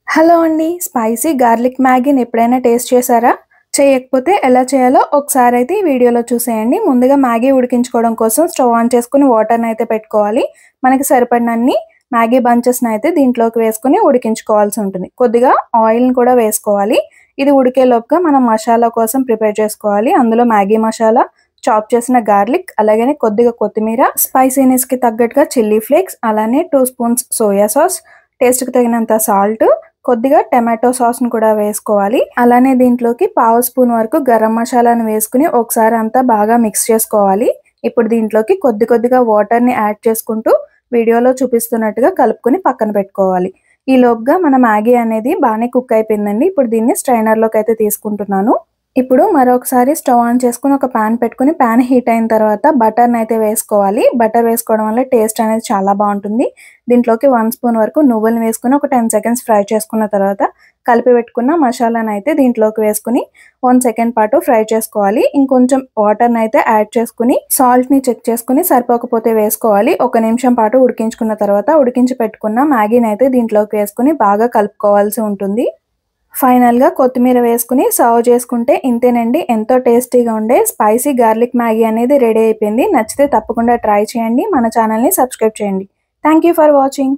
Hello అండి. Spicy garlic మ్యాగీని ఎప్పుడైనా taste చేశారా? చేయకపోతే ఎలా చేయాలో ఒకసారి అయితే ఈ వీడియోలో చూసేయండి. ముందుగా మ్యాగీ ఉడికించుకోవడం కోసం స్టవ్ ఆన్ చేసుకొని వాటర్‌ని అయితే పెట్టుకోవాలి. మనకి సరిపడినన్ని మ్యాగీ బంచెస్‌ని అయితే దీంట్లోకి వేసుకొని ఉడికించుకోవాల్సి ఉంటుంది. కొద్దిగా ఆయిల్‌ని కూడా వేసుకోవాలి. ఇది ఉడికేలోపుగా మనం మసాలా కోసం ప్రిపేర్ చేసుకోవాలి. అందులో మ్యాగీ మసాలా, చాప్ చేసిన గార్లిక్, అలాగనే కొద్దిగా కొత్తిమీర, స్పైసీనెస్‌కి తగ్గట్టుగా చిల్లీ ఫ్లేక్స్, అలానే 2 స్పూన్స్ సోయా సాస్, టేస్ట్‌కి తగినంత సాల్ట్, కొద్దిగా టమాటో సాస్‌ని కూడా వేసుకోవాలి. అలానే దీంట్లోకి పావు స్పూన్ వరకు గరం మసాలాను వేసుకొని ఒకసారి అంతా బాగా మిక్స్ చేసుకోవాలి. ఇప్పుడు దీంట్లోకి కొద్దిగా వాటర్‌ని యాడ్ చేసుకుంటూ వీడియోలో చూపిస్తున్నట్టుగా కలుపుకొని పక్కన పెట్టుకోవాలి. ఈలోపుగా మన మ్యాగీ అనేది బానే కుక్ అయిపోయిందండి. ఇప్పుడు దీన్ని స్ట్రైనర్‌లోకి అయితే తీసుకుంటున్నాను. ఇప్పుడు మరొకసారి స్టవ్ ఆన్ చేసుకొని ఒక పాన్ పెట్టుకొని పాన్ హీట్ అయిన తర్వాత బటర్‌ని అయితే వేసుకోవాలి. బటర్ వేసుకోవడం వల్ల టేస్ట్ అనేది చాలా బావుంటుంది. దీంట్లోకి 1 స్పూన్ వరకు నువ్వులను వేసుకొని ఒక 10 సెకండ్స్ ఫ్రై చేసుకున్న తర్వాత కలిపి పెట్టుకున్న మసాలాను అయితే దీంట్లోకి వేసుకొని 1 సెకండ్ పాటు ఫ్రై చేసుకోవాలి. ఇంకొంచెం వాటర్‌ని అయితే యాడ్ చేసుకొని సాల్ట్‌ని చెక్ చేసుకొని సరిపోకపోతే వేసుకోవాలి. ఒక నిమిషం పాటు ఉడికించుకున్న తర్వాత ఉడికించి పెట్టుకున్న మ్యాగీని అయితే దీంట్లోకి వేసుకొని బాగా కలుపుకోవాల్సి ఉంటుంది. ఫైనల్‌గా కొత్తిమీర వేసుకొని సర్వ్ చేసుకుంటే ఇంతేనండి. ఎంతో టేస్టీగా ఉండే స్పైసీ గార్లిక్ మ్యాగీ అనేది రెడీ అయిపోయింది. నచ్చితే తప్పకుండా ట్రై చేయండి. మన ఛానల్‌ని సబ్స్క్రైబ్ చేయండి. Thank you for watching.